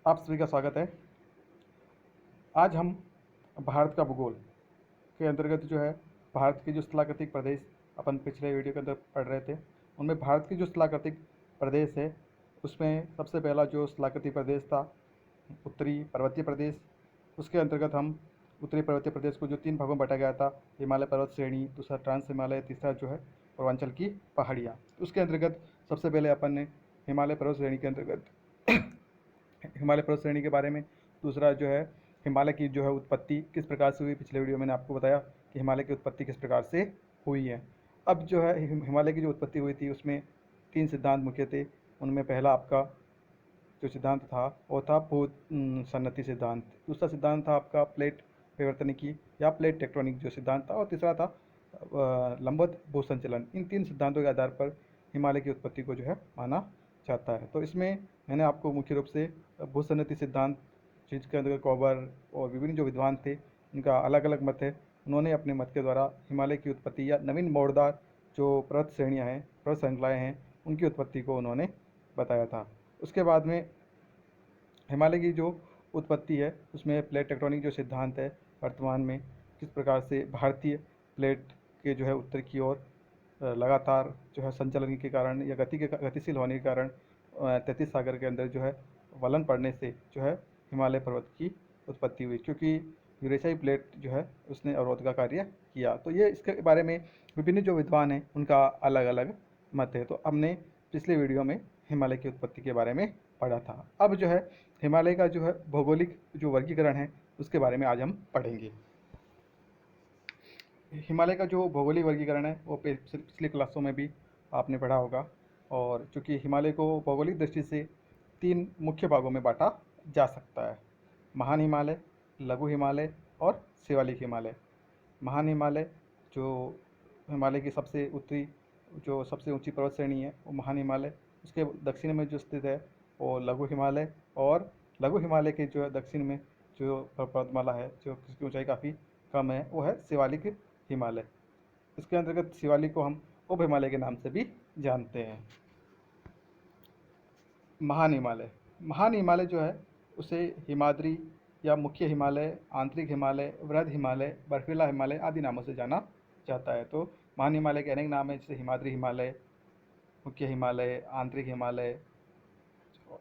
आप सभी का स्वागत है। आज हम भारत का भूगोल के अंतर्गत जो है भारत के जो स्थलाकृतिक प्रदेश अपन पिछले वीडियो के अंदर पढ़ रहे थे, उनमें भारत की जो स्थलाकृतिक प्रदेश है उसमें सबसे पहला जो स्थलाकृतिक प्रदेश था उत्तरी पर्वतीय प्रदेश। उसके अंतर्गत हम उत्तरी पर्वतीय प्रदेश को जो 3 भागों में बांटा गया था, हिमालय पर्वत श्रेणी, दूसरा ट्रांस हिमालय, तीसरा जो है पूर्वांचल की पहाड़ियाँ। उसके अंतर्गत सबसे पहले अपन ने हिमालय पर्वत श्रेणी के अंतर्गत हिमालय पर्वत श्रेणी के बारे में, दूसरा जो है हिमालय की जो है उत्पत्ति किस प्रकार से हुई। पिछले वीडियो में मैंने आपको बताया कि हिमालय की उत्पत्ति किस प्रकार से हुई है। अब जो है हिमालय की जो उत्पत्ति हुई थी उसमें 3 सिद्धांत मुख्य थे। उनमें पहला आपका जो सिद्धांत था वो था भू सन्नति सिद्धांत, दूसरा सिद्धांत था आपका प्लेट विवर्तनिकी या प्लेट टेक्टोनिक जो सिद्धांत था, और तीसरा था लंबवत भू संचलन। इन 3 सिद्धांतों के आधार पर हिमालय की उत्पत्ति को जो है माना जाता है। तो इसमें मैंने आपको मुख्य रूप से भूसन्नति सिद्धांत, जिसके अंदर कॉबर और विभिन्न जो विद्वान थे उनका अलग अलग मत है, उन्होंने अपने मत के द्वारा हिमालय की उत्पत्ति या नवीन मोड़दार जो पर्वत श्रेणियाँ हैं, पर्वत श्रृंखलाएँ हैं, उनकी उत्पत्ति को उन्होंने बताया था। उसके बाद में हिमालय की जो उत्पत्ति है उसमें प्लेट टेक्टोनिक जो सिद्धांत है वर्तमान में किस प्रकार से भारतीय प्लेट के जो है उत्तर की ओर लगातार जो है संचलन के कारण या गतिशील होने के कारण 33 सागर के अंदर जो है वलन पड़ने से जो है हिमालय पर्वत की उत्पत्ति हुई, क्योंकि यूरेशियाई प्लेट जो है उसने अवरोध का कार्य किया। तो ये इसके बारे में विभिन्न जो विद्वान हैं उनका अलग अलग मत है। तो हमने पिछले वीडियो में हिमालय की उत्पत्ति के बारे में पढ़ा था। अब जो है हिमालय का जो है भौगोलिक जो वर्गीकरण है उसके बारे में आज हम पढ़ेंगे। हिमालय का जो भौगोलिक वर्गीकरण है वो पिछली क्लासों में भी आपने पढ़ा होगा, और चूँकि हिमालय को भौगोलिक दृष्टि से 3 मुख्य भागों में बांटा जा सकता है, महान हिमालय, लघु हिमालय और शिवालिक हिमालय। महान हिमालय जो हिमालय की सबसे उत्तरी जो सबसे ऊंची पर्वत श्रेणी है वो महान हिमालय, उसके दक्षिण में जो स्थित है वो लघु हिमालय, और लघु हिमालय के जो है दक्षिण में जो पर्वतमाला है जो जिसकी ऊंचाई काफ़ी कम है वो है शिवालिक हिमालय। इसके अंतर्गत शिवालिक को हम उप हिमालय के नाम से भी जानते हैं। महान हिमालय, महान हिमालय जो है उसे हिमाद्री या मुख्य हिमालय, आंतरिक हिमालय, वृहद हिमालय, बर्फीला हिमालय आदि नामों से जाना जाता है। तो महान हिमालय के अनेक नाम हैं, जैसे हिमाद्री हिमालय, मुख्य हिमालय, आंतरिक हिमालय,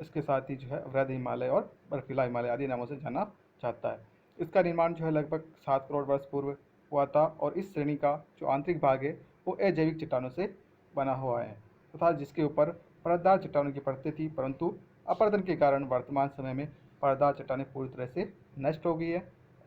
इसके साथ ही जो है वृहद हिमालय और बर्फीला हिमालय आदि नामों से जाना जाता है। इसका निर्माण जो है लगभग 7 करोड़ वर्ष पूर्व हुआ था, और इस श्रेणी का जो आंतरिक भाग है वो अजैविक चट्टानों से बना हुआ है तथा जिसके ऊपर परतदार चट्टानों की परतें थी, परंतु अपरदन के कारण वर्तमान समय में परतदार चट्टानें पूरी तरह से नष्ट हो गई है,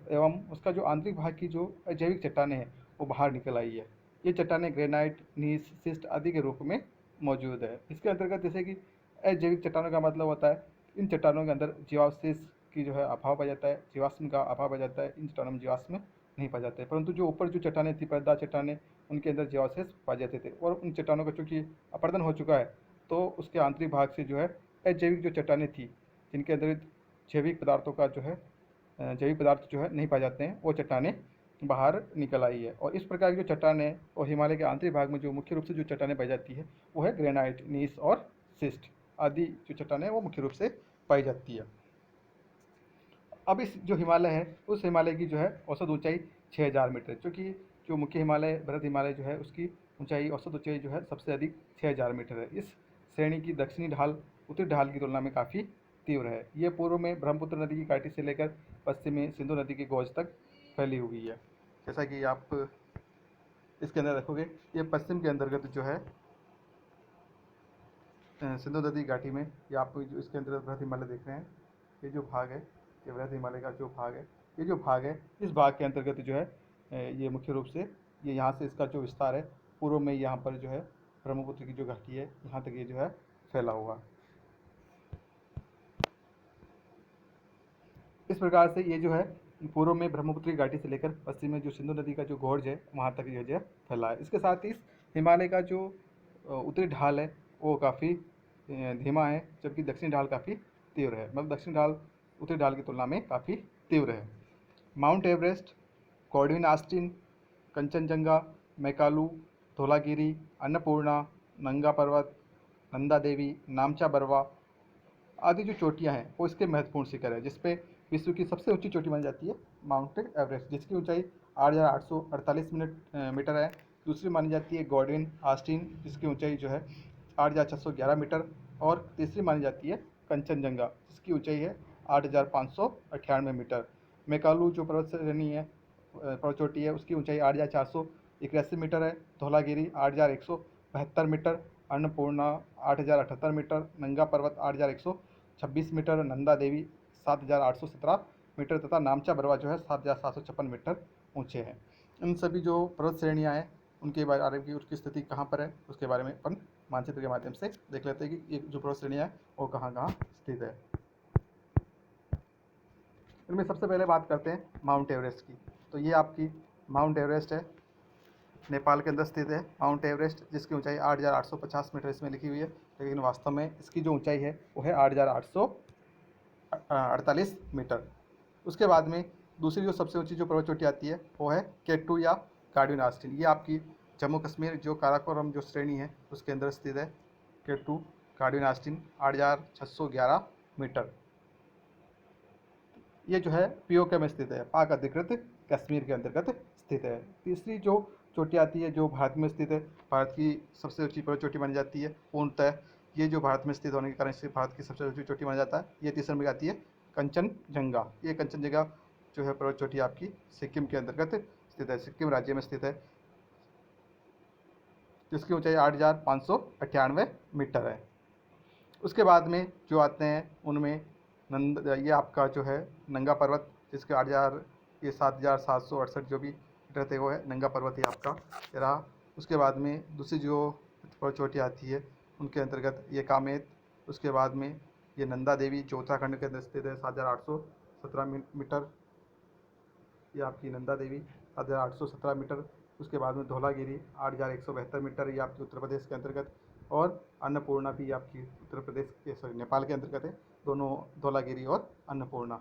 एवं उसका जो आंतरिक भाग की जो अजैविक चट्टानें हैं वो बाहर निकल आई है। ये चट्टानें ग्रेनाइट, नीस, सिस्ट आदि के रूप में मौजूद है। इसके अंतर्गत जैसे कि अजैविक चट्टानों का मतलब होता है इन चट्टानों के अंदर जीवावशेष की जो है अभाव पाया जाता है, जीवाश्म का अभाव पाया जाता है। इन चट्टानों में जीवाश्म नहीं पाए जाते, परंतु जो ऊपर जो चट्टानें थी, परतदार चट्टानें, उनके अंदर जीवावशेष पाए जाते थे, और उन चट्टानों का चूँकि अपरदन हो चुका है तो उसके आंतरिक भाग से जो है अजैविक जो चट्टानें थी जिनके अंदर जैविक पदार्थों का जो है जैविक पदार्थ जो है नहीं पाए जाते हैं, वो चट्टानें बाहर निकल आई है। और इस प्रकार की जो चट्टानें और हिमालय के आंतरिक भाग में जो मुख्य रूप से जो चट्टानें पाई जाती है वो है ग्रेनाइट, नीस और सिस्ट आदि जो चट्टानें वो मुख्य रूप से पाई जाती है। अब इस जो हिमालय है उस हिमालय की जो है औसत ऊंचाई 6000 मीटर, क्योंकि जो मुख्य हिमालय वृहद हिमालय जो है उसकी ऊंचाई औसत ऊंचाई जो है सबसे अधिक 6000 मीटर है। इस श्रेणी की दक्षिणी ढाल उत्तरी ढाल की तुलना में काफ़ी तीव्र है। ये पूर्व में ब्रह्मपुत्र नदी की घाटी से लेकर पश्चिम में सिंधु नदी की गोज तक फैली हुई है। जैसा कि आप इसके अंदर देखोगे ये पश्चिम के अंतर्गत जो है सिंधु नदी घाटी में, या आप जो इसके अंदर वृहद हिमालय देख रहे हैं, ये जो भाग है ये वृहद हिमालय का जो भाग है, ये जो भाग है इस भाग के अंतर्गत जो है ये मुख्य रूप से ये यहाँ से इसका जो विस्तार है पूर्व में यहाँ पर जो है ब्रह्मपुत्र की जो घाटी है यहाँ तक ये जो है फैला हुआ। इस प्रकार से ये जो है पूर्व में ब्रह्मपुत्र की घाटी से लेकर पश्चिम में जो सिंधु नदी का जो गोर्ज है वहाँ तक ये जो है फैला है। इसके साथ ही हिमालय का जो उत्तरी ढाल है वो काफ़ी धीमा है, जबकि दक्षिणी ढाल काफ़ी तीव्र है, मतलब दक्षिणी ढाल उत्तरी ढाल की तुलना में काफ़ी तीव्र है। Mount Everest, Godwin Austen, Kanchenjunga, Makalu, Dhaulagiri, Annapurna, Nanga Parbat, Nanda Devi, नामचा Barwa, आदि जो चोटियाँ हैं वो इसके महत्वपूर्ण शिखर है, जिसपे विश्व की सबसे ऊंची चोटी मानी जाती है माउंट एवरेस्ट, जिसकी ऊंचाई 8,848 मीटर है। दूसरी मानी जाती है गॉडविन आस्टीन, जिसकी ऊंचाई जो है 8,611 मीटर। और तीसरी मानी जाती है कंचनजंगा, जिसकी ऊंचाई है 8,598 मीटर। मेकालू जो पर्वत श्रेणी है, पर्वत चोटी है, उसकी ऊंचाई 8,481 मीटर है। धौलागिरी 8,172 मीटर, अन्नपूर्णा 8,078 मीटर, नंगा पर्वत 8,126 मीटर, नंदा देवी 7,817 मीटर तथा नामचा बरवा जो है 7,756 मीटर ऊंचे हैं। इन सभी जो पर्वत श्रेणियाँ हैं उनके बारे में उसकी स्थिति कहाँ पर है उसके बारे में अपन मानचित्र के माध्यम से देख लेते हैं कि ये जो पर्वत श्रेणियाँ हैं वो कहाँ कहाँ स्थित है। इनमें सबसे पहले बात करते हैं माउंट एवरेस्ट की। तो ये आपकी माउंट एवरेस्ट है, नेपाल के अंदर स्थित है माउंट एवरेस्ट, जिसकी ऊंचाई 8,850 मीटर इसमें लिखी हुई है, लेकिन वास्तव में इसकी जो ऊंचाई है वो है 8,848 मीटर। उसके बाद में दूसरी जो सबसे ऊंची जो पर्वत चोटी आती है वो है K2 या गार्डविन आस्टीन। ये आपकी जम्मू कश्मीर जो काराकोरम जो श्रेणी है उसके अंदर स्थित है K2 गार्डविन आस्टीन, 8,611 मीटर। ये जो है पीओके में स्थित है, पाक अधिकृत कश्मीर के अंतर्गत स्थित है। तीसरी जो चोटी आती है जो भारत में स्थित है, भारत की सबसे ऊंची पर्वत चोटी मानी जाती है पूर्णतः। ये जो भारत में स्थित होने के कारण इसे भारत की सबसे ऊंची चोटी माना जाता है। ये तीसरे नंबर आती है कंचनजंगा। ये कंचनजंगा जो है पर्वत चोटी आपकी सिक्किम के अंतर्गत स्थित है, सिक्किम राज्य में स्थित है, जिसकी ऊंचाई 8,598 मीटर है। उसके बाद में जो आते हैं उनमें ये आपका जो है नंगा पर्वत, जिसके 7,768 जो भी मीटर थे वो है नंगा पर्वत ही आपका रहा। उसके बाद में दूसरी जो चोटी आती है उनके अंतर्गत ये कामेत। उसके बाद में ये नंदा देवी जो उत्तराखंड के अंदर स्थित है 7,817 मीटर, ये आपकी नंदा देवी 7,817 मीटर। उसके बाद में धौलागिरी 8,172 मीटर, ये आपकी उत्तर प्रदेश के अंतर्गत। और अन्नपूर्णा भी आपकी उत्तर प्रदेश के नेपाल के अंतर्गत है, दोनों धौलागिरी और अन्नपूर्णा।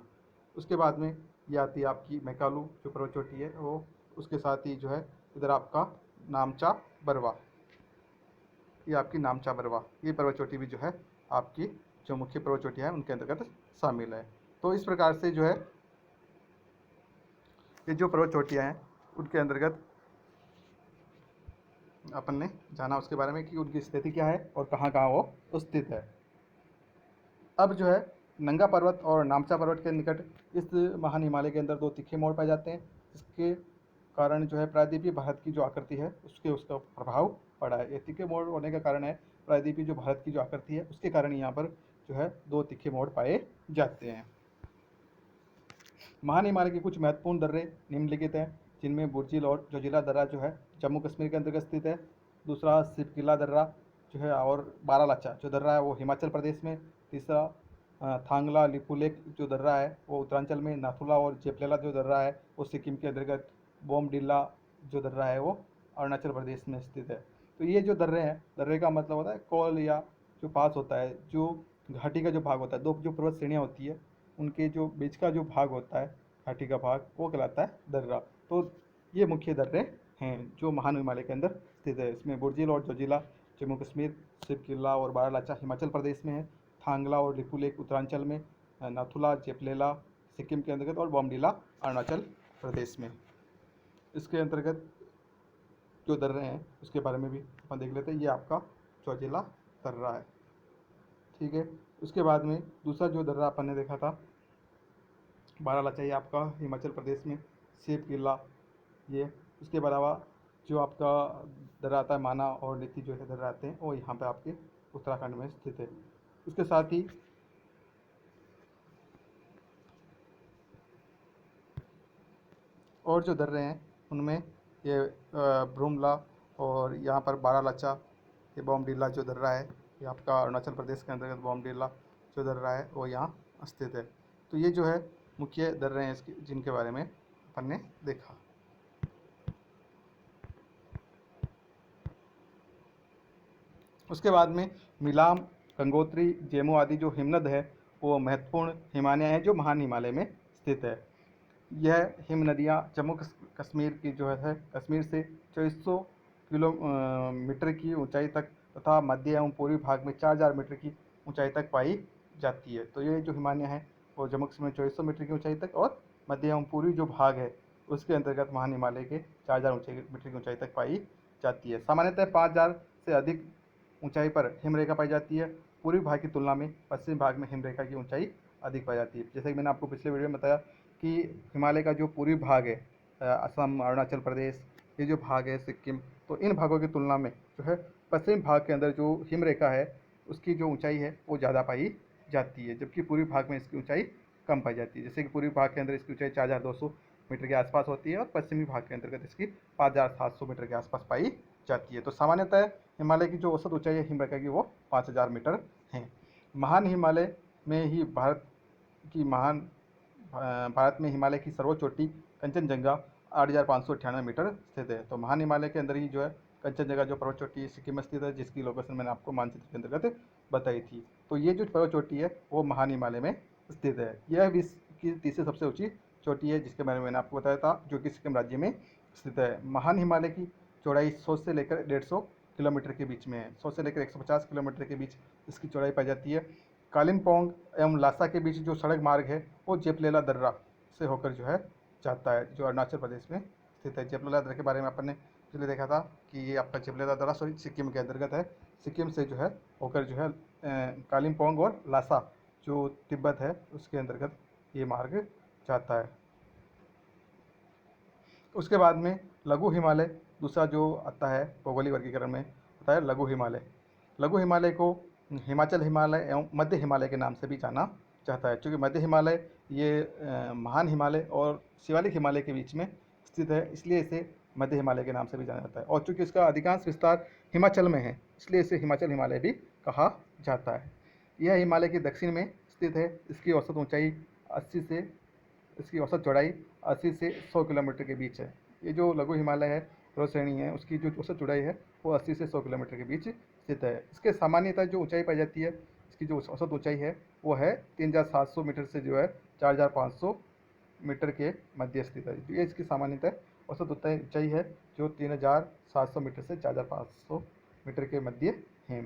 उसके बाद में ये आती है आपकी मेकालू जो पर्वत चोटी है वो, उसके साथ ही जो है इधर आपका नामचा बरवा, ये आपकी नामचा बरवा, ये पर्वत चोटी भी जो है आपकी जो मुख्य पर्वत चोटियाँ हैं उनके अंतर्गत शामिल है। तो इस प्रकार से जो है ये जो पर्वत चोटियाँ हैं उनके अंतर्गत अपन ने जाना उसके बारे में कि उनकी स्थिति क्या है और कहाँ कहाँ वो स्थित है। अब जो है नंगा पर्वत और नामचा पर्वत के निकट इस महान हिमालय के अंदर दो तीखे मोड़ पाए जाते हैं, जिसके कारण जो है प्रायद्वीपीय भारत की जो आकृति है उसका प्रभाव पड़ा है। ये तीखे मोड़ होने का कारण है प्रायद्वीपीय जो भारत की जो आकृति है उसके कारण यहाँ पर जो है दो तीखे मोड़ पाए जाते हैं। महान हिमालय के कुछ महत्वपूर्ण दर्रे निम्नलिखित हैं, जिनमें बुर्जिल और जोजिला दर्रा जो है जम्मू कश्मीर के अंतर्गत स्थित है। दूसरा सिपकिला दर्रा जो है और बारालाचा जो दर्रा है वो हिमाचल प्रदेश में। तीसरा थांगला लिपुलेक जो दर्रा है वो उत्तरांचल में। नाथुला और जेपलेला जो दर्रा है वो सिक्किम के अंतर्गत। बोमडिल्ला जो दर्रा है वो अरुणाचल प्रदेश में स्थित है। तो ये जो दर्रे हैं, दर्रे का मतलब होता है कॉल या जो पास होता है, जो घाटी का जो भाग होता है, दो जो पर्वत श्रेणियाँ होती है उनके जो बीच का जो भाग होता है घाटी का भाग वो कहलाता है दर्रा। तो ये मुख्य दर्रे हैं जो महान हिमालय के अंदर स्थित है। इसमें बुर्जिल और जोजिला जम्मू कश्मीर, सिपकिला और बारालाचा हिमाचल प्रदेश में है, थांगला और लिपुलेक उत्तरांचल में, नाथुला जेपलेला सिक्किम के अंतर्गत और बोमडिला अरुणाचल प्रदेश में। इसके अंतर्गत जो दर्रे हैं उसके बारे में भी अपन देख लेते हैं। ये आपका जोजिला दर्रा है, ठीक है। उसके बाद में दूसरा जो दर्रा अपन ने देखा था बारालाचा, ये आपका हिमाचल प्रदेश में। सेब किला ये, उसके अलावा जो आपका दर्रा आता है माना और नीति जो है दर्रा आते हैं वो यहाँ पे आपके उत्तराखंड में स्थित है। उसके साथ ही और जो दर्रे हैं उनमें ये ब्रूमला और यहाँ पर बारालाचा, ये बोमडिला जो दर्रा है ये आपका अरुणाचल प्रदेश के अंतर्गत बोमडिला जो दर्रा है वो यहाँ स्थित है। तो ये जो है मुख्य दर्रे हैं इसके जिनके बारे में अपन ने देखा। उसके बाद में मिलाम, गंगोत्री, जेमू आदि जो हिमनद है वो महत्वपूर्ण हिमालय हैं जो महान हिमालय में स्थित है। यह हिम नदियाँ जम्मू कश्मीर की जो है कश्मीर से 2400 किलोमीटर की ऊंचाई तक तथा मध्य एवं पूर्वी भाग में 4,000 मीटर की ऊंचाई तक पाई जाती है। तो ये जो हिमालय है वो जम्मू कश्मीर में 2400 मीटर की ऊंचाई तक और मध्य एवं पूर्वी जो भाग है उसके अंतर्गत महान हिमालय के 4000 मीटर की ऊंचाई तक पाई जाती है। सामान्यतः 5000 से अधिक ऊंचाई पर हिमरेखा पाई जाती है। पूर्वी भाग की तुलना में पश्चिमी भाग में हिमरेखा की ऊंचाई अधिक पाई जाती है। जैसे कि मैंने आपको पिछले वीडियो में बताया कि हिमालय का जो पूर्वी भाग है, असम, अरुणाचल प्रदेश, ये जो भाग है, सिक्किम, तो इन भागों की तुलना में जो है पश्चिमी भाग के अंदर जो हिमरेखा है उसकी जो ऊंचाई है वो ज़्यादा पाई जाती है, जबकि पूर्वी भाग में इसकी ऊंचाई कम पाई जाती है। जैसे कि पूर्वी भाग के अंदर इसकी ऊंचाई 4200 मीटर के आसपास होती है और पश्चिमी भाग के अंतर्गत इसकी 5700 मीटर के आसपास पाई जाती है। तो सामान्यतः हिमालय की जो औसत ऊंचाई है हिमरेखा की वो 5000 मीटर है। महान हिमालय में ही भारत में हिमालय की सर्वोच्च चोटी कंचनजंगा 8598 मीटर स्थित है। तो महान हिमालय के अंदर ही जो है कंचनजंगा जो पर्वत चोटी सिक्किम में स्थित है, जिसकी लोकेशन मैंने आपको मानचित्र के अंतर्गत बताई थी। तो ये जो पर्वत चोटी है वो महान हिमालय में स्थित है। यह विश्व की तीसरी सबसे ऊंची चोटी है जिसके बारे में मैंने आपको बताया था, जो कि सिक्किम राज्य में स्थित है। महान हिमालय की चौड़ाई 100 से लेकर 150 किलोमीटर के बीच में है। 100 से लेकर 150 किलोमीटर के बीच इसकी चौड़ाई पाई जाती है। कालिम्पोंग एवं लासा के बीच जो सड़क मार्ग है वो जेपलेला दर्रा से होकर जो है जाता है, जो अरुणाचल प्रदेश में स्थित है। जेपलेला दर्रा के बारे में अपन ने पहले देखा था कि ये आपका जेपलेला दर्रा सिक्किम के अंतर्गत है। सिक्किम से जो है होकर जो है कालिम्पोंग और लासा जो तिब्बत है उसके अंतर्गत ये मार्ग जाता है। उसके बाद में लघु हिमालय दूसरा जो आता है भौगोलिक वर्गीकरण में होता है लघु हिमालय। लघु हिमालय को हिमाचल हिमालय एवं मध्य हिमालय के नाम से भी जाना जाता है, क्योंकि मध्य हिमालय ये महान हिमालय और शिवालिक हिमालय के बीच में स्थित है, इसलिए इसे मध्य हिमालय के नाम से भी जाना जाता है। और चूँकि इसका अधिकांश विस्तार हिमाचल में है इसलिए इसे हिमाचल हिमालय भी कहा जाता है। यह हिमालय के दक्षिण में स्थित है। इसकी औसत ऊंचाई 80 से इसकी औसत चौड़ाई 80 से 100 किलोमीटर के बीच है। ये जो लघु हिमालय है पर्वत श्रेणी है उसकी जो औसत चौड़ाई है वो 80 से 100 किलोमीटर के बीच स्थित है। इसके सामान्यतः जो ऊंचाई पाई जाती है, इसकी जो औसत ऊंचाई है वो है 3700 मीटर से जो है 4500 मीटर के मध्य स्थित है। तो ये इसकी सामान्यतः औसत ऊंचाई है जो 3700 मीटर से 4500 मीटर के मध्य है।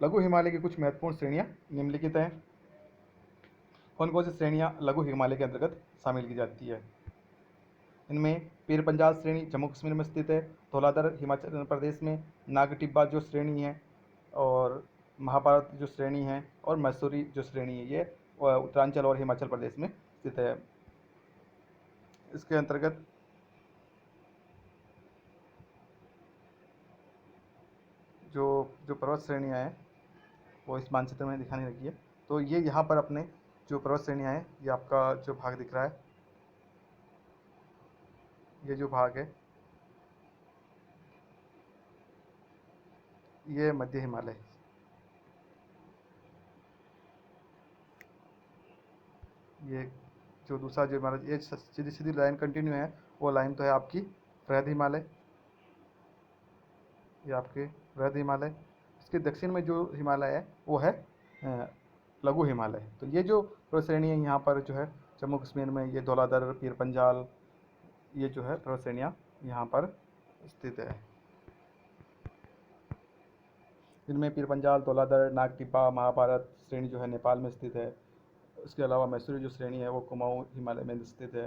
लघु हिमालय की कुछ महत्वपूर्ण श्रेणियाँ निम्नलिखित हैं। कौन कौन सी श्रेणियाँ लघु हिमालय के अंतर्गत शामिल की जाती है? इनमें पीर पंजाल श्रेणी जम्मू कश्मीर में स्थित है, धौलाधर हिमाचल प्रदेश में, नाग टिब्बा जो श्रेणी है और महाभारत जो श्रेणी है और मसूरी जो श्रेणी है ये उत्तरांचल और हिमाचल प्रदेश में स्थित है। इसके अंतर्गत जो जो पर्वत श्रेणियाँ हैं वो इस मानचित्र में दिखाने लगी है। तो ये यहाँ पर अपने जो पर्वत श्रेणियाँ हैं, ये आपका जो भाग दिख रहा है, ये जो भाग है ये मध्य हिमालय। ये जो दूसरा जो हमारा ये सीधी सीधी लाइन कंटिन्यू है वो लाइन तो है आपकी वृहद हिमालय, ये आपके वृहद हिमालय। इसके दक्षिण में जो हिमालय है वो है लघु हिमालय। तो ये जो पर्वत श्रेणी है यहाँ पर जो है जम्मू कश्मीर में ये धौलाधर, पीर पंजाल, ये जो है पर्वत श्रेणियाँ यहाँ पर स्थित है। इनमें पीर पंजाल, धौलाधर, नाग टिब्बा, महाभारत श्रेणी जो है नेपाल में स्थित है। इसके अलावा मैसूरी जो श्रेणी है वो कुमाऊँ हिमालय में स्थित है।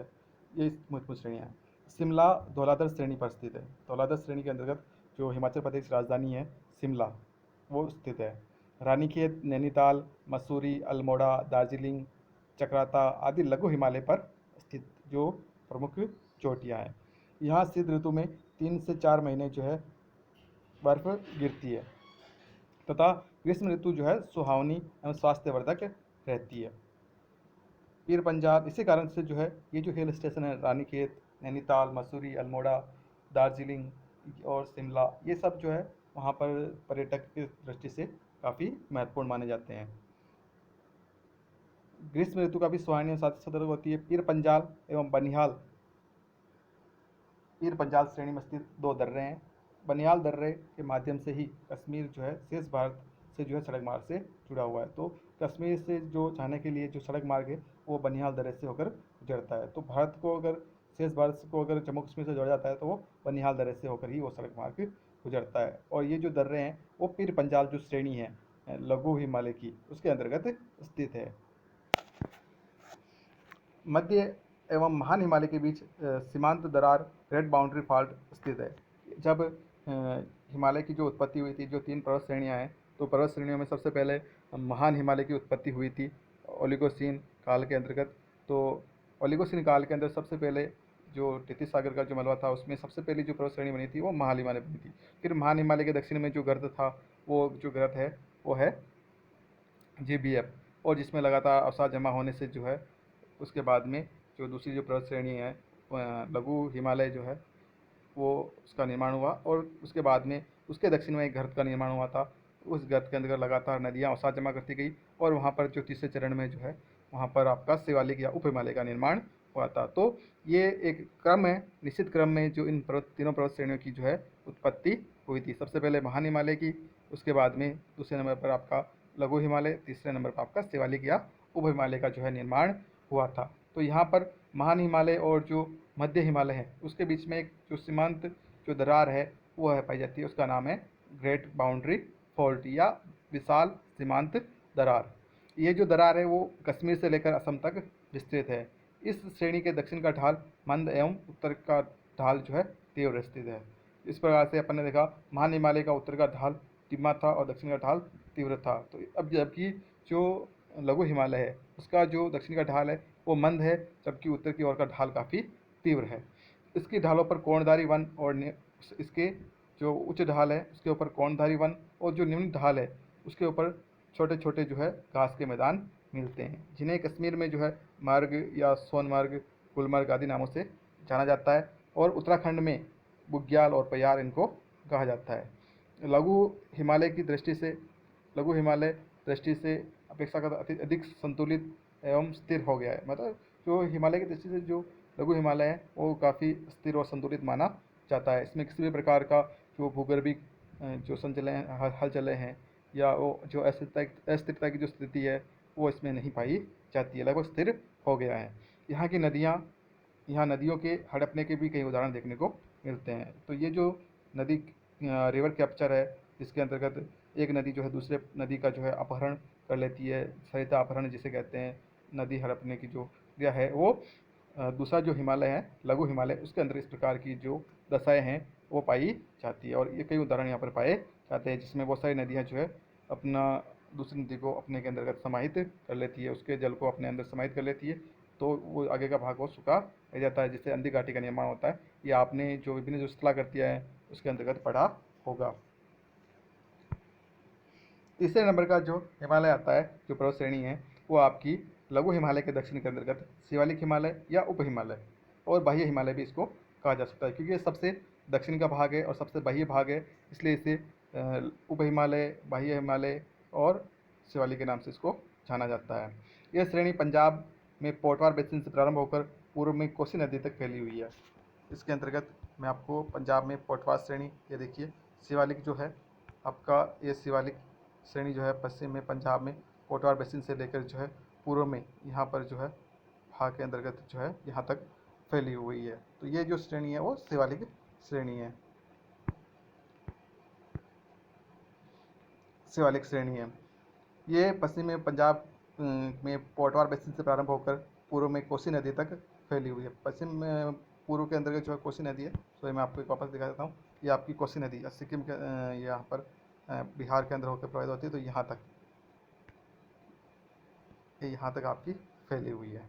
ये महत्वपूर्ण श्रेणियाँ हैं। शिमला धौलाधर श्रेणी पर स्थित है। धौलाधर श्रेणी के अंतर्गत जो हिमाचल प्रदेश राजधानी है शिमला वो स्थित है। रानीखेत, नैनीताल, मसूरी, अल्मोड़ा, दार्जिलिंग, चक्राता आदि लघु हिमालय पर स्थित जो प्रमुख चोटियाँ हैं। यहाँ शीत ऋतु में 3 से 4 महीने जो है बर्फ गिरती है तथा ग्रीष्म ऋतु जो है सुहावनी एवं स्वास्थ्यवर्धक रहती है। पीर पंजाल इसी कारण से जो है ये जो हिल स्टेशन है रानीखेत, नैनीताल, मसूरी, अल्मोड़ा, दार्जिलिंग और शिमला, ये सब जो है वहाँ पर पर्यटक की दृष्टि से काफ़ी महत्वपूर्ण माने जाते हैं। ग्रीष्म ऋतु का भी सुहावनी सतर्क होती है। पीर पंजाल एवं बनिहाल, पीर पंजाल श्रेणी में स्थित 2 दर्रे हैं। बनिहाल दर्रे के माध्यम से ही कश्मीर जो है शेष भारत से जो है सड़क मार्ग से जुड़ा हुआ है। तो कश्मीर से जो जाने के लिए जो सड़क मार्ग है वो बनिहाल दर्रे से होकर गुजरता है। तो भारत को अगर शेष भारत को अगर जम्मू कश्मीर से जोड़ा जाता है तो वो बनिहाल दर्रे से होकर ही वो सड़क मार्ग गुजरता है। और ये जो दर्रे हैं वो पीर पंजाल जो श्रेणी है लघु हिमालय की उसके अंतर्गत स्थित है। मध्य एवं महान हिमालय के बीच सीमांत दरार ग्रेट बाउंड्री फॉल्ट स्थित है। जब हिमालय की जो उत्पत्ति हुई थी, जो 3 पर्वत श्रेणियाँ हैं, तो पर्वत श्रेणियों में सबसे पहले महान हिमालय की उत्पत्ति हुई थी ओलिगोसीन काल के अंतर्गत। तो ओलिगोसीन काल के अंदर सबसे पहले जो टिथिस सागर का जो मलबा था, उसमें सबसे पहली जो पर्वत श्रेणी बनी थी वो महान हिमालय बनी थी। फिर महान हिमालय के दक्षिण में जो गर्त था, वो जो गर्त है वो है GBF, और जिसमें लगातार अवसाद जमा होने से जो है उसके बाद में जो दूसरी जो पर्वत श्रेणी है लघु हिमालय जो है वो उसका निर्माण हुआ, और उसके बाद में उसके दक्षिण में एक गर्त का निर्माण हुआ था। उस गर्त के अंदर लगातार नदियाँ अवसाद जमा करती गई, और वहाँ पर जो तीसरे चरण में जो है वहाँ पर आपका शिवालिक या उप हिमालय का निर्माण हुआ था। तो ये एक क्रम है, निश्चित क्रम में जो इन तीनों पर्वत श्रेणियों की जो है उत्पत्ति हुई थी। सबसे पहले महान हिमालय की, उसके बाद में दूसरे नंबर पर आपका लघु हिमालय, तीसरे नंबर पर आपका शिवालिक या उप हिमालय का जो है निर्माण हुआ था। तो यहाँ पर महान हिमालय और जो मध्य हिमालय है उसके बीच में एक जो सीमांत जो दरार है वो है पाई जाती है, उसका नाम है ग्रेट बाउंड्री फॉल्ट या विशाल सीमांत दरार। ये जो दरार है वो कश्मीर से लेकर असम तक विस्तृत है। इस श्रेणी के दक्षिण का ढाल मंद एवं उत्तर का ढाल जो है तीव्र स्थित है। इस प्रकार से अपन ने देखा महान हिमालय का उत्तर का ढाल धीमा था और दक्षिण का ढाल तीव्र था। तो अब जबकि जो लघु हिमालय है उसका जो दक्षिण का ढाल है वो मंद है, जबकि उत्तर की ओर का ढाल काफ़ी तीव्र है। इसकी ढालों पर कोणधारी वन और इसके जो उच्च ढाल है उसके ऊपर कोणधारी वन, और जो निम्न ढाल है उसके ऊपर छोटे छोटे जो है घास के मैदान मिलते हैं, जिन्हें कश्मीर में जो है मार्ग या सोनमार्ग, गुलमर्ग आदि नामों से जाना जाता है, और उत्तराखंड में बुग्याल और पयार इनको कहा जाता है। लघु हिमालय की दृष्टि से लघु हिमालय दृष्टि से अपेक्षाकृत अधिक संतुलित एवं स्थिर हो गया है। मतलब जो हिमालय की दृष्टि से जो लघु हिमालय है वो काफ़ी स्थिर और संतुलित माना जाता है। इसमें किसी भी प्रकार का जो भूगर्भिक जो संचलन हलचलें हैं या वो जो अस्थिरता की जो स्थिति है वो इसमें नहीं पाई जाती है, लगभग स्थिर हो गया है। यहाँ की नदियाँ, यहाँ नदियों के हड़पने के भी कई उदाहरण देखने को मिलते हैं। तो ये जो नदी रिवर कैप्चर है, जिसके अंतर्गत एक नदी जो है दूसरे नदी का जो है अपहरण कर लेती है, सरिता अपहरण जिसे कहते हैं, नदी हड़पने की जो क्रिया है वो दूसरा जो हिमालय है लघु हिमालय उसके अंदर इस प्रकार की जो दशाएं हैं वो पाई जाती है। और ये कई उदाहरण यहाँ पर पाए जाते हैं, जिसमें बहुत सारी नदियाँ जो है अपना दूसरी नदी को अपने के अंतर्गत समाहित कर लेती है, उसके जल को अपने अंदर समाहित कर लेती है, तो वो आगे का भाग वो सूखा रह जाता है, जिससे अंधी घाटी का निर्माण होता है। ये आपने जो विभिन्न जो शिलाकृतियाँ हैं उसके अंतर्गत पढ़ा होगा। तीसरे नंबर का जो हिमालय आता है, जो पर्वत श्रेणी है, वो आपकी लघु हिमालय के दक्षिण के अंतर्गत शिवालिक हिमालय या उप हिमालय और बाह्य हिमालय भी इसको कहा जा सकता है, क्योंकि ये सबसे दक्षिण का भाग है और सबसे बाह्य भाग है, इसलिए इसे उप हिमालय, बाह्य हिमालय और शिवालिक के नाम से इसको जाना जाता है। यह श्रेणी पंजाब में पोटवार बेसिन से प्रारंभ होकर पूर्व में कोसी नदी तक फैली हुई है। इसके अंतर्गत मैं आपको पंजाब में पोटवार श्रेणी, ये देखिए शिवालिक जो है आपका, ये शिवालिक श्रेणी जो है पश्चिम में पंजाब में पोटवार बेसिन से लेकर जो है पूर्व में यहाँ पर जो है भाग के अंतर्गत जो है यहाँ तक फैली हुई है। तो ये जो श्रेणी है वो शिवालिक श्रेणी है, शिवालिक श्रेणी है। ये पश्चिम में पंजाब में पोटवार बेसिन से प्रारंभ होकर पूर्व में कोसी नदी तक फैली हुई है। पश्चिम में पूर्व के अंतर्गत जो है कोसी नदी है, तो ये मैं आपको एक वापस दिखा देता हूँ। ये आपकी कोसी नदी सिक्किम के यहाँ पर बिहार के अंदर होकर प्रवाहित होती है, तो यहाँ तक, ये यहाँ तक आपकी फैली हुई है।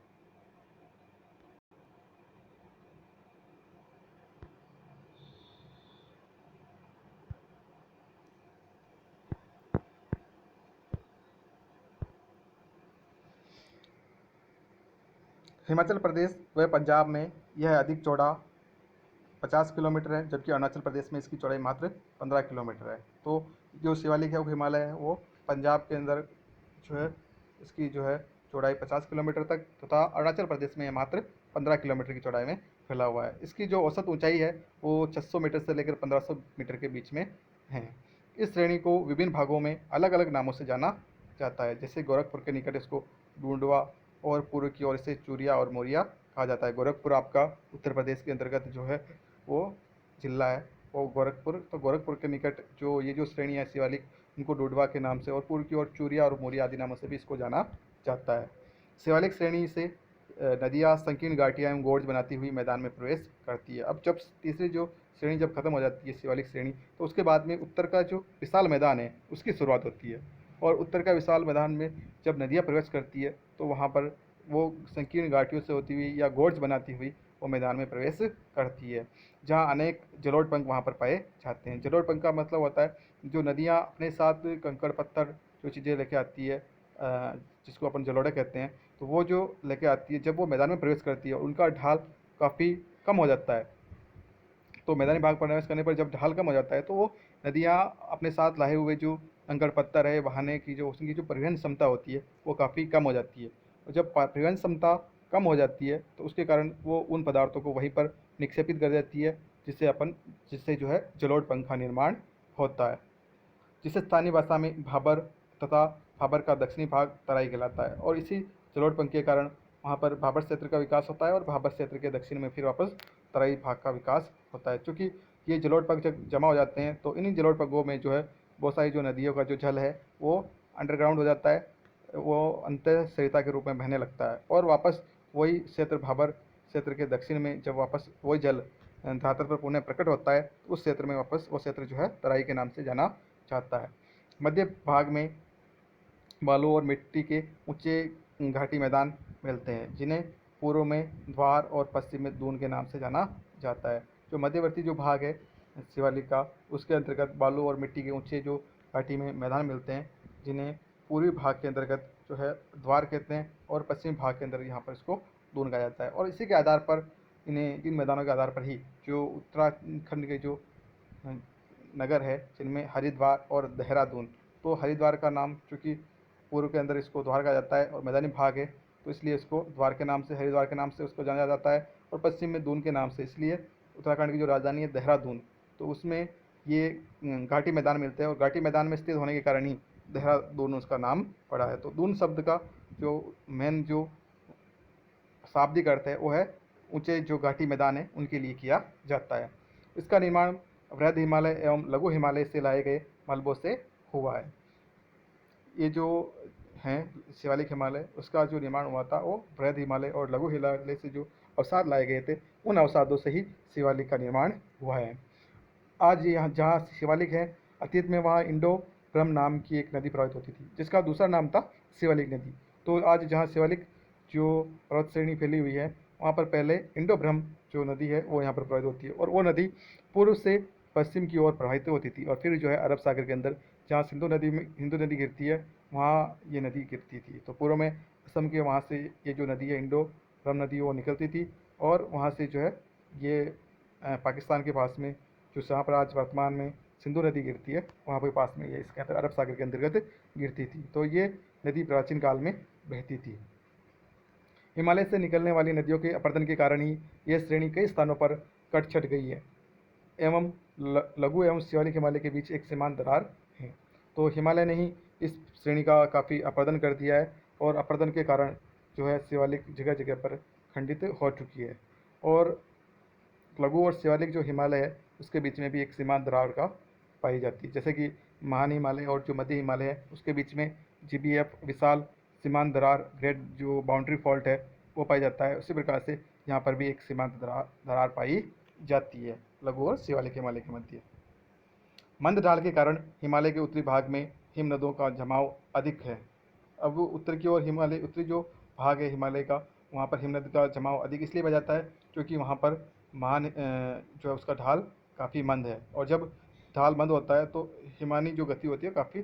हिमाचल प्रदेश व पंजाब में यह अधिक चौड़ा 50 किलोमीटर है, जबकि अरुणाचल प्रदेश में इसकी चौड़ाई मात्र 15 किलोमीटर है। तो जो शिवालिक है वो हिमालय है वो पंजाब के अंदर जो है इसकी जो है चौड़ाई 50 किलोमीटर तक, तथा अरुणाचल प्रदेश में मात्र 15 किलोमीटर की चौड़ाई में फैला हुआ है। इसकी जो औसत ऊंचाई है वो 600 मीटर से लेकर 1500 मीटर के बीच में है। इस श्रेणी को विभिन्न भागों में अलग अलग नामों से जाना जाता है, जैसे गोरखपुर के निकट इसको डूंडवा और पूर्व की ओर इसे चूरिया और मोरिया कहा जाता है। गोरखपुर आपका उत्तर प्रदेश के अंतर्गत जो है वो जिला है वो गोरखपुर। तो गोरखपुर के निकट जो ये जो श्रेणी है शिवालिक इनको डोडवा के नाम से, और पूर्व की ओर चूरिया और मोरिया आदि नामों से भी इसको जाना जाता है। शिवालिक श्रेणी से नदियाँ संकीर्ण घाटियाँ एवं गोर्ज बनाती हुई मैदान में प्रवेश करती है। अब जब तीसरी जो श्रेणी जब खत्म हो जाती है शिवालिक श्रेणी, तो उसके बाद में उत्तर का जो विशाल मैदान है उसकी शुरुआत होती है। और उत्तर का विशाल मैदान में जब नदियाँ प्रवेश करती है तो वहाँ पर वो संकीर्ण घाटियों से होती हुई या गोर्ज बनाती हुई वो मैदान में प्रवेश करती है, जहाँ अनेक जलोढ़ पंख वहाँ पर पाए जाते हैं। जलोढ़ पंख का मतलब होता है जो नदियाँ अपने साथ कंकड़ पत्थर जो चीज़ें लेके आती है, जिसको अपन जलोढ़े कहते हैं, तो वो जो लेके आती है जब वो मैदान में प्रवेश करती है उनका ढाल काफ़ी कम हो जाता है। तो मैदानी भाग पर प्रवेश करने पर जब ढाल कम हो जाता है तो वो नदियाँ अपने साथ लाए हुए जो कंकड़ पत्थर है बहाने की जो उसकी जो परिवहन क्षमता होती है वो काफ़ी कम हो जाती है। और जब परिवहन क्षमता कम हो जाती है तो उसके कारण वो उन पदार्थों को वहीं पर निक्षेपित कर देती है, जिससे जो है जलोढ़ पंख का निर्माण होता है, जिसे स्थानीय भाषा में भाबर तथा भाबर का दक्षिणी भाग तराई कहलाता है। और इसी जलोढ़ पंख के कारण वहाँ पर भाबर क्षेत्र का विकास होता है और भाबर क्षेत्र के दक्षिण में फिर वापस तराई भाग का विकास होता है। चूँकि ये जलोढ़ पंख जब जमा हो जाते हैं तो इन्हीं जलोढ़ पंखों में जो है बहुत सारी जो नदियों का जो जल है वो अंडरग्राउंड हो जाता है, वो अंतःसरिता के रूप में बहने लगता है और वापस वही क्षेत्र भाबर क्षेत्र के दक्षिण में जब वापस वही जल धरातल पर पुनः प्रकट होता है तो उस क्षेत्र में वापस वो क्षेत्र जो है तराई के नाम से जाना जाता है। मध्य भाग में बालू और मिट्टी के ऊंचे घाटी मैदान मिलते हैं, जिन्हें पूर्व में द्वार और पश्चिम में दून के नाम से जाना जाता है। जो मध्यवर्ती जो भाग है शिवालिक का, उसके अंतर्गत बालू और मिट्टी के ऊंचे जो घाटी में मैदान मिलते हैं, जिन्हें पूर्वी भाग के अंतर्गत जो है द्वार कहते हैं और पश्चिमी भाग के अंदर यहाँ पर इसको दून कहा जाता है। और इसी के आधार पर इन मैदानों के आधार पर ही जो उत्तराखंड के जो नगर है जिनमें हरिद्वार और देहरादून, तो हरिद्वार का नाम चूँकि पूर्व के अंदर इसको द्वार कहा जाता है और मैदानी भाग है तो इसलिए इसको द्वार के नाम से, हरिद्वार के नाम से उसको जाना जाता है, और पश्चिम में दून के नाम से, इसलिए उत्तराखंड की जो राजधानी है देहरादून, तो उसमें ये घाटी मैदान मिलते हैं और घाटी मैदान में स्थित होने के कारण ही देहरादून उसका नाम पड़ा है। तो दून शब्द का जो मेन जो शाब्दिक अर्थ है वो है ऊंचे जो घाटी मैदान है उनके लिए किया जाता है। इसका निर्माण वृहद हिमालय एवं लघु हिमालय से लाए गए मलबों से हुआ है। ये जो हैं शिवालिक हिमालय, उसका जो निर्माण हुआ था वो वृहद हिमालय और लघु हिमालय से जो अवसाद लाए गए थे उन अवसादों से ही शिवालिक का निर्माण हुआ है। आज यहाँ जहाँ शिवालिक है, अतीत में वहाँ इंडो ब्रह्म नाम की एक नदी प्रवाहित होती थी जिसका दूसरा नाम था शिवालिक नदी। तो आज जहाँ शिवालिक जो पर्वत श्रेणी फैली हुई है वहाँ पर पहले इंडो ब्रह्म जो नदी है वो यहाँ पर प्रवाहित होती है और वो नदी पूर्व से पश्चिम की ओर प्रवाहित होती थी और फिर जो है अरब सागर के अंदर जहाँ सिंधु नदी गिरती है वहाँ ये नदी गिरती थी। तो पूर्व में असम के वहाँ से ये जो नदी है इंडो ब्रह्म नदी वो निकलती थी और वहाँ से जो है ये पाकिस्तान के पास में जो जहाँ पर आज वर्तमान में सिंधु नदी गिरती है वहाँ पर पास में ये इसके अंदर अरब सागर के अंतर्गत गिरती थी। तो ये नदी प्राचीन काल में बहती थी। हिमालय से निकलने वाली नदियों के अपरदन के कारण ही यह श्रेणी कई स्थानों पर कट छट गई है एवं लघु एवं शिवालिक हिमालय के बीच एक सीमांत दरार है। तो हिमालय ने ही इस श्रेणी का काफ़ी अपरदन कर दिया है और अपरदन के कारण जो है शिवालिक जगह जगह पर खंडित हो चुकी है। और लघु और शिवालिक जो हिमालय है उसके बीच में भी एक सीमांत दरार का पाई जाती है, जैसे कि महान हिमालय और जो मध्य हिमालय है उसके बीच में GBF विशाल सीमांत दरार ग्रेट जो बाउंड्री फॉल्ट है वो पाई जाता है। उसी प्रकार से यहाँ पर भी एक सीमांत दरार पाई जाती है लघु और शिवालिक हिमालय के मध्य। मंद ढाल के कारण हिमालय के उत्तरी भाग में हिम नदों का जमाव अधिक है। अब उत्तर की ओर हिमालय उत्तरी जो भाग है हिमालय का वहाँ पर हिमनद का जमाव अधिक इसलिए बढ़ जाता है क्योंकि वहाँ पर जो है उसका ढाल काफ़ी मंद है और जब ढाल मंद होता है तो हिमानी जो गति होती है काफ़ी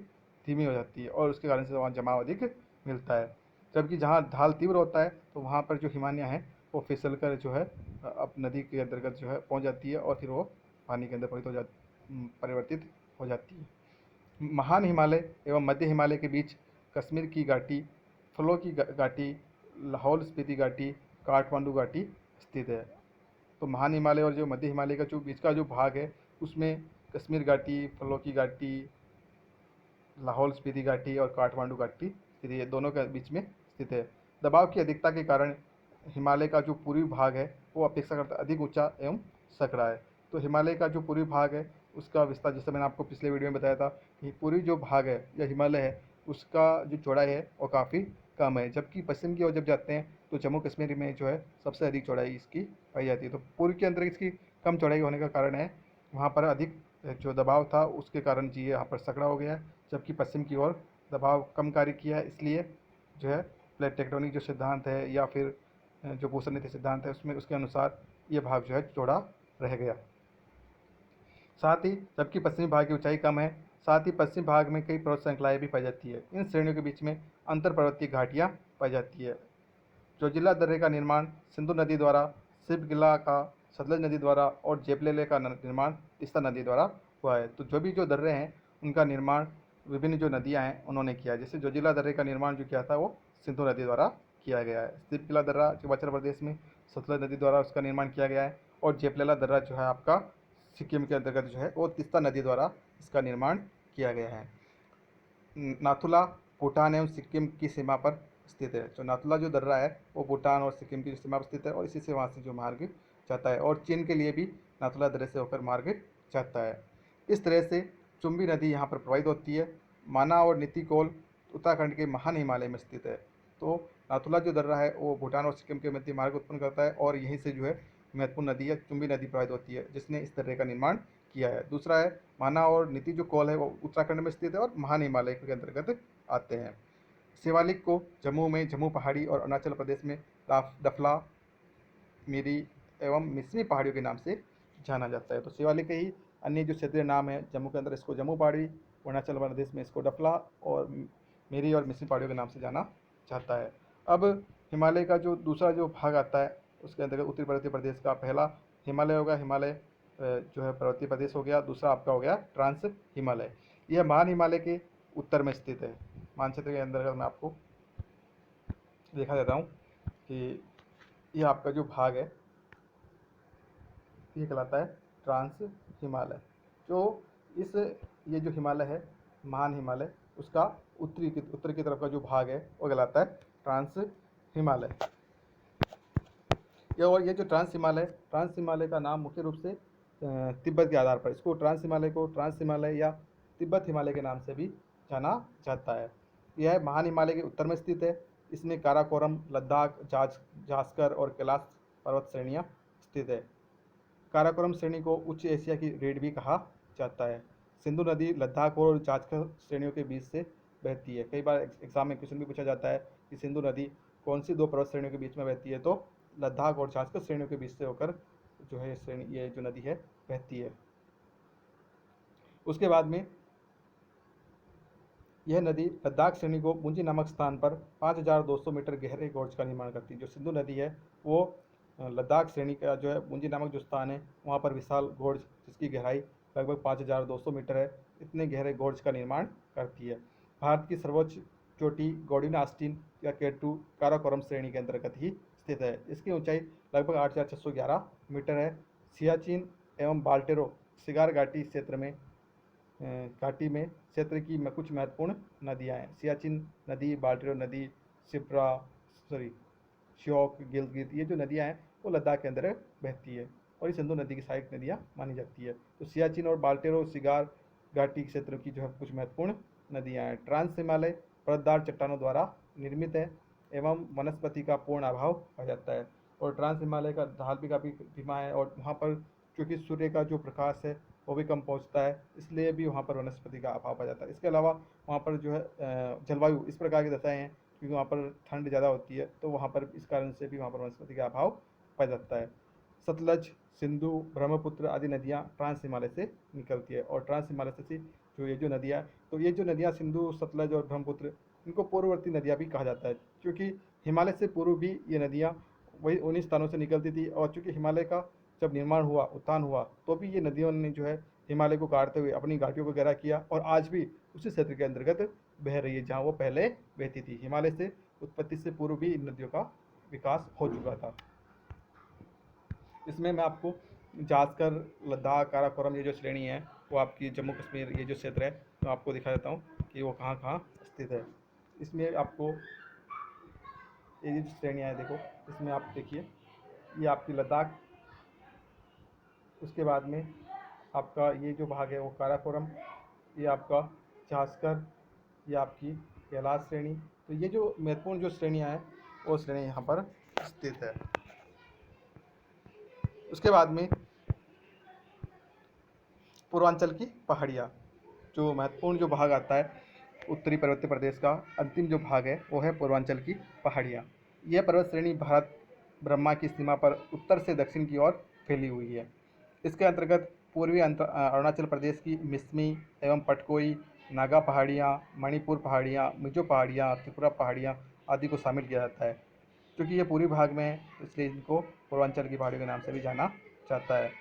धीमी हो जाती है और उसके कारण से वहाँ जमाव अधिक मिलता है। जबकि जहाँ ढाल तीव्र होता है तो वहाँ पर जो हिमानियाँ हैं वो फिसल कर जो है अब नदी के अंतर्गत जो है पहुँच जाती है और फिर वो पानी के अंदर परिवर्तित हो जाती है। महान हिमालय एवं मध्य हिमालय के बीच कश्मीर की घाटी, फलों की घाटी, लाहौल स्पीति घाटी, काठमांडू घाटी स्थित है। तो महान हिमालय और जो मध्य हिमालय का जो बीच का जो भाग है उसमें कश्मीर घाटी, फलों की घाटी, लाहौल स्पीति घाटी और काठमांडू घाटी स्थित है, दोनों के बीच में स्थित है। दबाव की अधिकता के कारण हिमालय का जो पूर्वी भाग है वो अपेक्षाकृत अधिक ऊंचा एवं सकरा है। तो हिमालय का जो पूर्वी भाग है उसका विस्तार, जैसे मैंने आपको पिछले वीडियो में बताया था कि पूरी जो भाग है या हिमालय है उसका जो चौड़ाई है वो काफ़ी कम है, जबकि पश्चिम की ओर जब जाते हैं तो जम्मू कश्मीर में जो है सबसे अधिक चौड़ाई इसकी पाई जाती है। तो पूर्व के अंदर इसकी कम चौड़ाई होने का कारण है वहाँ पर अधिक जो दबाव था उसके कारण जी यहाँ पर सकड़ा हो गया है, जबकि पश्चिम की ओर दबाव कम कार्य किया है, इसलिए जो है प्लेट टेक्टोनिक जो सिद्धांत है या फिर जो भूषण नीति सिद्धांत है उसमें उसके अनुसार ये भाग जो है चौड़ा रह गया। साथ ही जबकि पश्चिमी भाग की ऊंचाई कम है, साथ ही पश्चिम भाग में कई पर्वत श्रृंखलाएं भी पाई जाती है। इन श्रेणियों के बीच में अंतर पर्वतीय घाटियाँ पाई जाती है। जोजिला दर्रे का निर्माण सिंधु नदी द्वारा, सिबगिला का सतलज नदी द्वारा और जेपलेले का निर्माण तीस्ता नदी द्वारा हुआ है। तो जो दर्रे हैं उनका निर्माण विभिन्न जो नदियां हैं उन्होंने किया है। जैसे जोजिला दर्रे का निर्माण जो किया था वो सिंधु नदी द्वारा किया गया है। सिबगिला दर्रा हिमाचल प्रदेश में सतलज नदी द्वारा उसका निर्माण किया गया है, और जेपलेला दर्रा जो है आपका सिक्किम के अंतर्गत जो है वो तीस्ता नदी द्वारा इसका निर्माण किया गया है। नाथुला भूटान एवं सिक्किम की सीमा पर स्थित है। जो नाथुला जो दर्रा है वो भूटान और सिक्किम की सीमा पर स्थित है, और इसी से वहाँ से जो मार्ग जाता है, और चीन के लिए भी नाथुला दर्रे से होकर मार्ग जाता है। इस तरह से चुम्बी नदी यहाँ पर प्रवाहित होती है। माना और नीतिकोल उत्तराखंड के महान हिमालय में स्थित है। तो नाथुला जो दर्रा है वो भूटान और सिक्किम के मध्य मार्ग उत्पन्न करता है, और यहीं से जो है महत्वपूर्ण नदी है चुम्बी नदी प्रवाहित होती है, जिसने इस दर्रे का निर्माण किया है। दूसरा है माना और नीति जो कौल है वो उत्तराखंड में स्थित है और महान हिमालय के अंतर्गत आते हैं। शिवालिक को जम्मू में जम्मू पहाड़ी और अरुणाचल प्रदेश में डफला, मिरी एवं मिसमी पहाड़ियों के नाम से जाना जाता है। तो शिवालिक के ही अन्य जो क्षेत्रीय नाम है, जम्मू के अंदर इसको जम्मू पहाड़ी, अरुणाचल प्रदेश में इसको डफला और मिरी और मिसमी पहाड़ियों के नाम से जाना जाता है। अब हिमालय का जो दूसरा जो भाग आता है उसके अंतर्गत उत्तरी पर्वतीय प्रदेश का पहला हिमालय होगा, हिमालय जो है पर्वतीय प्रदेश हो गया। दूसरा आपका हो गया ट्रांस हिमालय। यह महान हिमालय के उत्तर में स्थित है। मानचित्र के अंतर्गत मैं आपको दिखा देता हूँ कि यह आपका जो भाग है ये कहलाता है ट्रांस हिमालय। जो ये जो हिमालय है महान हिमालय, उसका उत्तर की तरफ का जो भाग है वो कहलाता है ट्रांस हिमालय। और ये जो ट्रांस हिमालय का नाम मुख्य रूप से तिब्बत के आधार पर इसको ट्रांस हिमालय या तिब्बत हिमालय के नाम से भी जाना जाता है। यह महान हिमालय के उत्तर में स्थित है। इसमें काराकोरम, लद्दाख, जास्कर और कैलाश पर्वत श्रेणियाँ स्थित है। काराकोरम श्रेणी को उच्च एशिया की रेड भी कहा जाता है। सिंधु नदी लद्दाख और जास्कर श्रेणियों के बीच से बहती है। कई बार एग्जाम में क्वेश्चन भी पूछा जाता है कि सिंधु नदी कौन सी दो पर्वत श्रेणियों के बीच में बहती है, तो लद्दाख और जास्कर श्रेणियों के बीच से होकर जो है ये जो नदी है बहती है। उसके बाद में यह नदी लद्दाख श्रेणी को मुंजी नामक स्थान पर 5200 मीटर गहरे गोर्ज का निर्माण करती है। जो सिंधु नदी है वो लद्दाख श्रेणी का जो है मुंजी नामक जो स्थान है वहाँ पर विशाल गोर्ज जिसकी गहराई लगभग 5200 मीटर है, इतने गहरे गोर्ज का निर्माण करती है। भारत की सर्वोच्च चोटी गौडीना आस्टीन या केटू काराकोरम श्रेणी के अंतर्गत ही स्थित है। इसकी ऊंचाई लगभग 8611 मीटर है। सियाचिन एवं बाल्टेरो सिगार घाटी क्षेत्र की कुछ महत्वपूर्ण नदियां हैं। सियाचिन नदी, बाल्टेरो नदी, श्योक, गिलगित, ये जो नदियां हैं वो लद्दाख के अंदर बहती है, और ये सिंधु नदी की सहायक नदियां मानी जाती है। तो सियाचिन और बाल्टेरो सिगार घाटी क्षेत्र की जो है कुछ महत्वपूर्ण नदियां हैं। ट्रांस हिमालय परतदार चट्टानों द्वारा निर्मित है एवं वनस्पति का पूर्ण अभाव हो जाता है, और ट्रांस हिमालय का ढाल भी काफ़ी धीमा है, और वहाँ पर क्योंकि सूर्य का जो प्रकाश है वो भी कम पहुँचता है, इसलिए भी वहाँ पर वनस्पति का अभाव हो जाता है। इसके अलावा वहाँ पर जो है जलवायु इस प्रकार की दशाएँ हैं क्योंकि वहाँ पर ठंड ज़्यादा होती है, तो वहाँ पर इस कारण से भी वहाँ पर वनस्पति का अभाव पाया जाता है। सतलज, सिंधु, ब्रह्मपुत्र आदि नदियाँ ट्रांस हिमालय से निकलती है, और ट्रांस हिमालय से जो ये जो नदियाँ, तो ये जो नदियाँ सिंधु, सतलज और ब्रह्मपुत्र, इनको पूर्ववर्ती नदियाँ भी कहा जाता है, क्योंकि हिमालय से पूर्व भी ये नदियाँ वही उन्हीं स्थानों से निकलती थी, और चूँकि हिमालय का जब निर्माण हुआ, उत्थान हुआ, तो भी ये नदियों ने जो है हिमालय को काटते हुए अपनी घाटियों को गहरा किया, और आज भी उसी क्षेत्र के अंतर्गत बह रही है जहाँ वो पहले बहती थी। हिमालय से उत्पत्ति से पूर्व भी इन नदियों का विकास हो चुका था। इसमें मैं आपको जास्कर, लद्दाख, काराकोरम ये जो श्रेणी है वो आपकी जम्मू कश्मीर ये जो क्षेत्र है मैं आपको दिखा देता हूँ कि वो कहाँ कहाँ स्थित है। इसमें आपको ये जो श्रेणियाँ हैं देखो, इसमें आप देखिए ये आपकी लद्दाख, उसके बाद में आपका ये जो भाग है वो काराकोरम, ये आपका झांस्कर, ये आपकी कैलाश श्रेणी। तो ये जो महत्वपूर्ण जो श्रेणियाँ हैं वो श्रेणी यहाँ पर स्थित है। उसके बाद में पूर्वांचल की पहाड़ियाँ, जो महत्वपूर्ण जो भाग आता है उत्तरी पर्वतीय प्रदेश का अंतिम जो भाग है वो है पूर्वांचल की पहाड़ियाँ। यह पर्वत श्रेणी भारत ब्रह्मा की सीमा पर उत्तर से दक्षिण की ओर फैली हुई है। इसके अंतर्गत पूर्वी अरुणाचल प्रदेश की मिसमी एवं पटकोई, नागा पहाड़ियाँ, मणिपुर पहाड़ियाँ, मिजो पहाड़ियाँ, त्रिपुरा पहाड़ियाँ आदि को शामिल किया जाता है। क्योंकि ये पूर्वी भाग में है इसलिए इनको पूर्वांचल की पहाड़ियों के नाम से भी जाना जाता है।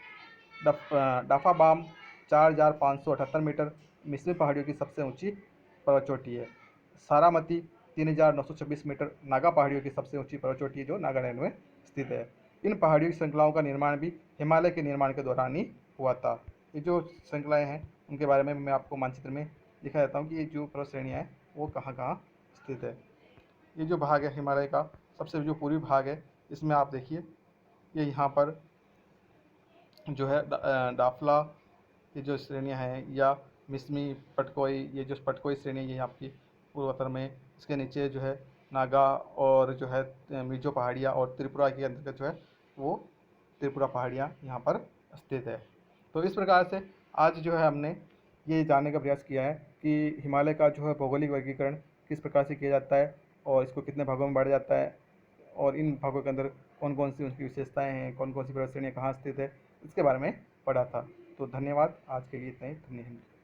डाफाबाम 4,578 मीटर मिस्मी पहाड़ियों की सबसे ऊंची पर्वत चोटी है। सारामती 3,926 मीटर नागा पहाड़ियों की सबसे ऊंची पर्वत चोटी है जो नागालैंड में स्थित है। इन पहाड़ियों की श्रृंखलाओं का निर्माण भी हिमालय के निर्माण के दौरान ही हुआ था। ये जो श्रृंखलाएँ हैं उनके बारे में मैं आपको मानचित्र में दिखा देता हूँ कि ये जो पर्वत श्रेणियाँ हैं वो कहाँ कहाँ स्थित है। ये जो भाग है हिमालय का सबसे जो पूर्वी भाग है, इसमें आप देखिए ये यहाँ पर जो है डाफला, ये जो श्रेणियाँ हैं, या मिसमी पटकोई, ये जो पटकोई श्रेणी ये आपकी पूर्वोत्तर में, इसके नीचे जो है नागा और जो है मिजो पहाड़ियाँ, और त्रिपुरा के अंतर्गत जो है वो त्रिपुरा पहाड़ियाँ यहाँ पर स्थित है। तो इस प्रकार से आज जो है हमने ये जानने का प्रयास किया है कि हिमालय का जो है भौगोलिक वर्गीकरण किस प्रकार से किया जाता है और इसको कितने भागों में बांटा जाता है, और इन भागों के अंदर कौन कौन सी उसकी विशेषताएं हैं, कौन कौन सी पर्वत श्रेणियाँ कहाँ स्थित है, इसके बारे में पढ़ा था। तो धन्यवाद, आज के लिए इतना ही। धन्यवाद।